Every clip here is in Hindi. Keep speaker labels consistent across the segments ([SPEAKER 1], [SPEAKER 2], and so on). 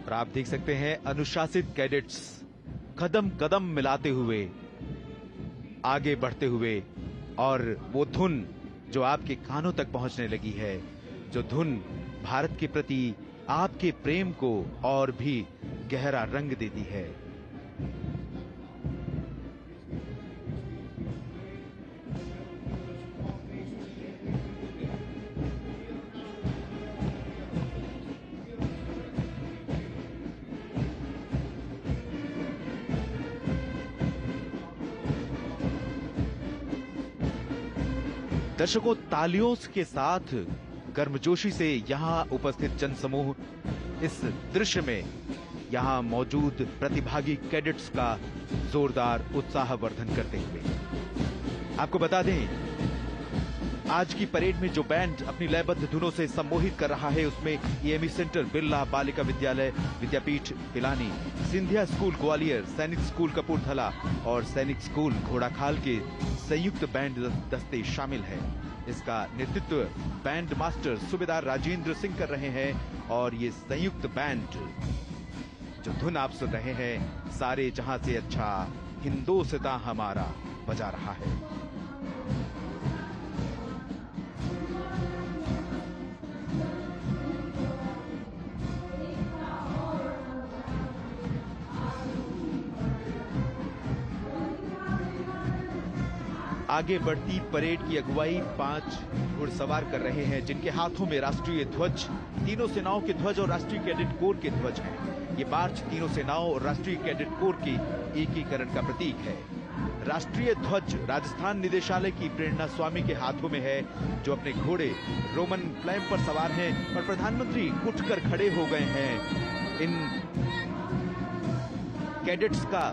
[SPEAKER 1] और आप देख सकते हैं अनुशासित कैडेट्स कदम कदम मिलाते हुए आगे बढ़ते हुए, और वो धुन जो आपके कानों तक पहुंचने लगी है, जो धुन भारत के प्रति आपके प्रेम को और भी गहरा रंग देती है। दर्शकों, तालियों के साथ गर्मजोशी से यहां उपस्थित जनसमूह इस दृश्य में यहां मौजूद प्रतिभागी कैडेट्स का जोरदार उत्साहवर्धन करते हुए। आपको बता दें, आज की परेड में जो बैंड अपनी लयबद्ध धुनों से सम्मोहित कर रहा है, उसमें ईएमई सेंटर बिरला बालिका विद्यालय विद्यापीठ पिलानी, सिंधिया स्कूल ग्वालियर, सैनिक स्कूल कपूरथला और सैनिक स्कूल घोड़ाखाल के संयुक्त बैंड दस्ते शामिल हैं। इसका नेतृत्व बैंड मास्टर सूबेदार राजेंद्र सिंह कर रहे हैं और ये संयुक्त बैंड जो धुन आप सुन रहे हैं, सारे जहां से अच्छा हिंदोस्तां हमारा बजा रहा है। आगे बढ़ती परेड की अगुवाई 5 घुड़सवार कर रहे हैं, जिनके हाथों में राष्ट्रीय ध्वज, तीनों सेनाओं के ध्वज और राष्ट्रीय कैडेट कोर के ध्वज हैं। ये मार्च तीनों सेनाओं और राष्ट्रीय कैडेट कोर के एकीकरण का प्रतीक है। राष्ट्रीय ध्वज राजस्थान निदेशालय की प्रेरणा स्वामी के हाथों में है, जो अपने घोड़े रोमन फ्लैम पर सवार हैं और प्रधानमंत्री उठकर खड़े हो गए हैं। इन कैडेट्स का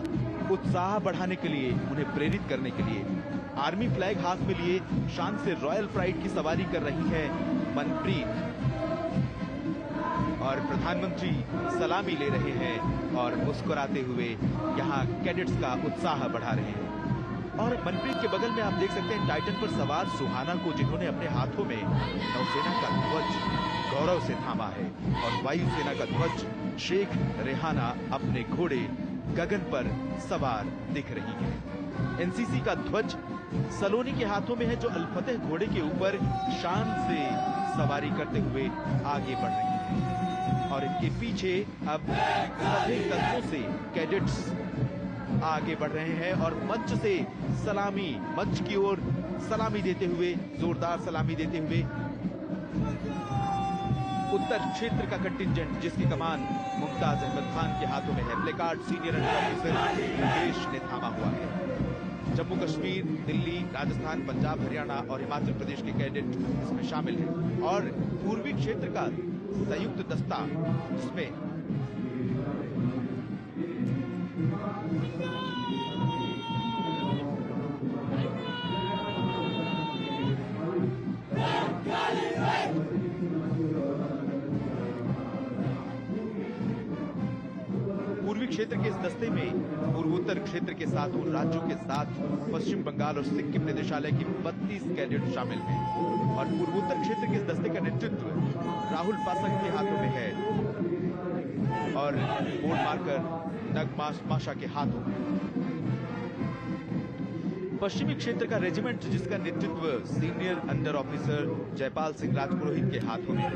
[SPEAKER 1] उत्साह बढ़ाने के लिए, उन्हें प्रेरित करने के लिए आर्मी फ्लैग हाथ में लिए शान से रॉयल प्राइड की सवारी कर रही है मनप्रीत, और प्रधानमंत्री सलामी ले रहे हैं और मुस्कुराते हुए यहां कैडेट्स का उत्साह बढ़ा रहे हैं। और मनप्रीत के बगल में आप देख सकते हैं टाइटन पर सवार सुहाना को, जिन्होंने अपने हाथों में नौसेना का ध्वज गौरव से थामा है, और वायुसेना का ध्वज शेख रेहाना अपने घोड़े गगन पर सवार दिख रही है। एनसीसी का ध्वज सलोनी के हाथों में है, जो अल-फतेह घोड़े के ऊपर शान से सवारी करते हुए आगे बढ़ रही है। और इनके पीछे अब सभी कदमों से कैडेट्स आगे बढ़ रहे हैं और मंच से सलामी, मंच की ओर सलामी देते हुए, जोरदार सलामी देते हुए उत्तर क्षेत्र का कंटिंजेंट, जिसकी कमान मुमताज अहमद खान के हाथों में है, प्लेकार्ड सीनियर अंडर ऑफिसर देश ने थामा हुआ है। जम्मू कश्मीर, दिल्ली, राजस्थान, पंजाब, हरियाणा और हिमाचल प्रदेश के कैडेट इसमें शामिल हैं, और पूर्वी क्षेत्र का संयुक्त दस्ता, जिसमें पूर्वी क्षेत्र के इस दस्ते में पूर्वोत्तर क्षेत्र के साथ और राज्यों के साथ पश्चिम बंगाल और सिक्किम निदेशालय की 32 कैडेट शामिल हैं, और पूर्वोत्तर क्षेत्र के इस दस्ते का नेतृत्व राहुल पासक के हाथों में है और बोर्ड मार्कर नगमाश माशा के हाथों में। पश्चिमी क्षेत्र का रेजिमेंट, जिसका नेतृत्व senior under officer Jaipal Singh Rajpurohit के हाथों में है,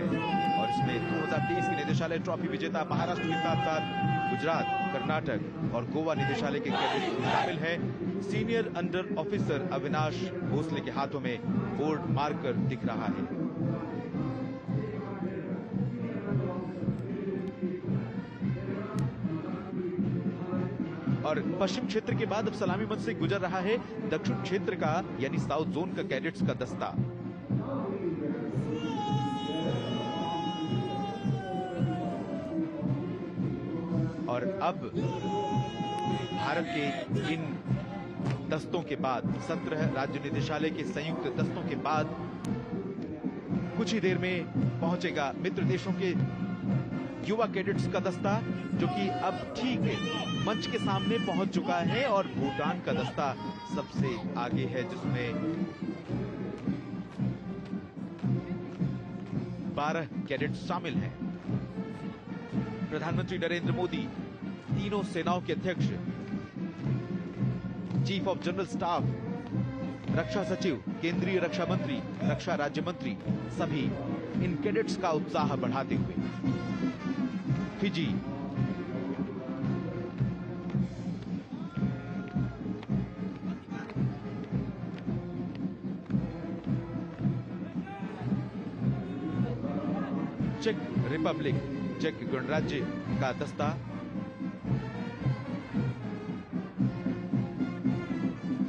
[SPEAKER 1] और इसमें 2023 की निदेशालय ट्रॉफी विजेता महाराष्ट्र के साथ साथ गुजरात, कर्नाटक और गोवा निदेशालय के कैडेट शामिल हैं। Senior under officer Avinash Bhosale के हाथों में बोर्ड मार्कर दिख रहा है। और पश्चिम क्षेत्र के बाद अब सलामी मंच से गुजर रहा है दक्षिण क्षेत्र का, यानी साउथ जोन का कैडेट्स का दस्ता। और अब भारत के इन दस्तों के बाद, 17 राज्य निदेशालय के संयुक्त दस्तों के बाद कुछ ही देर में पहुंचेगा मित्र देशों के युवा कैडेट्स का दस्ता, जो कि अब ठीक मंच के सामने पहुंच चुका है, और भूटान का दस्ता सबसे आगे है, जिसमें 12 कैडेट्स शामिल हैं। प्रधानमंत्री नरेंद्र मोदी, तीनों सेनाओं के अध्यक्ष, चीफ ऑफ जनरल स्टाफ, रक्षा सचिव, केंद्रीय रक्षा मंत्री, रक्षा राज्य मंत्री, सभी इन कैडेट्स का उत्साह बढ़ाते हुए फिजी चेक रिपब्लिक, चेक गणराज्य का दस्ता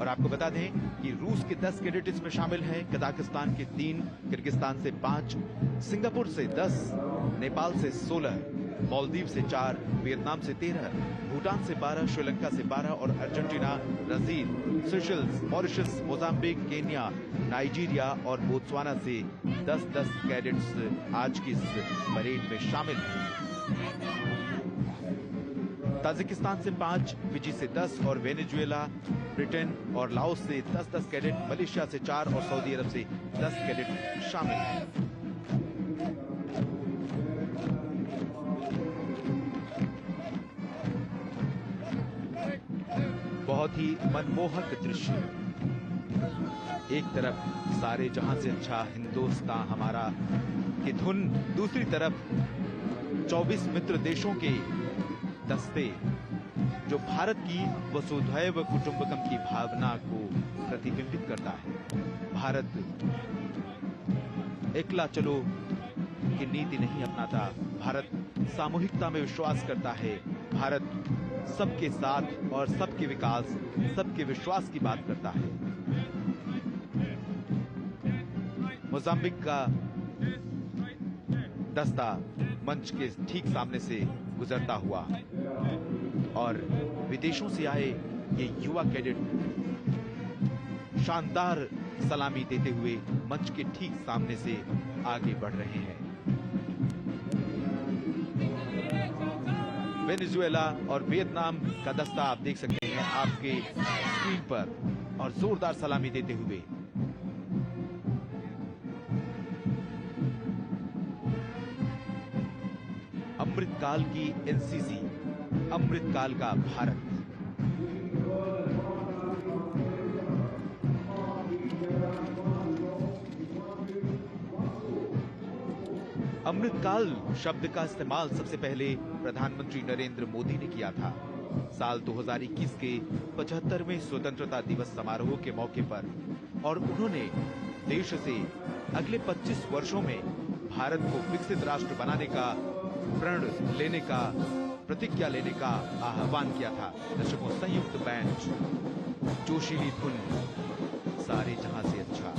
[SPEAKER 1] और आपको बता दें कि रूस के 10 कैडेट इसमें शामिल हैं, कजाकिस्तान के 3, किर्गिस्तान से 5, सिंगापुर से 10, नेपाल से 16, मालदीव से 4, वियतनाम से 13, भूटान से 12, श्रीलंका से 12 और Argentina, Brazil, Seychelles, Mauritius, Mozambique, Kenya, Nigeria और बोत्सवाना से 10-10 कैडेट्स आज की इस परेड में शामिल हैं। ताजिकिस्तान से 5, फिजी से 10 और वेनेजुएला, ब्रिटेन और लाओस से 10-10 कैडेट, मलेशिया से 4 और सऊदी अरब से 10 कैडेट शामिल हैं। बहुत ही मनमोहक दृश्य। एक तरफ सारे जहां से अच्छा हिंदुस्तान हमारा की धुन, दूसरी तरफ 24 मित्र देशों के दस्ते जो भारत की वसुधैव कुटुंबकम की भावना को प्रतिबिंबित करता है। भारत एकला चलो की नीति नहीं अपनाता, भारत सामूहिकता में विश्वास करता है, भारत सबके साथ और सबके विकास, सबके विश्वास की बात करता है। मोजाम्बिक का दस्ता मंच के ठीक सामने से गुजरता हुआ और विदेशों से आए ये युवा कैडेट शानदार सलामी देते हुए मंच के ठीक सामने से आगे बढ़ रहे हैं। वेनेजुएला और वियतनाम का दस्ता आप देख सकते हैं आपके स्क्रीन पर और जोरदार सलामी देते हुए। अमृतकाल की एनसीसी, अमृतकाल का भारत। अमृतकाल शब्द का इस्तेमाल सबसे पहले प्रधानमंत्री नरेंद्र मोदी ने किया था साल 2021 के 75वें स्वतंत्रता दिवस समारोह के मौके पर, और उन्होंने देश से अगले 25 वर्षों में भारत को विकसित राष्ट्र बनाने का प्रण लेने का, प्रतिज्ञा लेने का आह्वान किया था। दर्शकों, संयुक्त बैंड, जोशीली धुन, सारे जहां से अच्छा।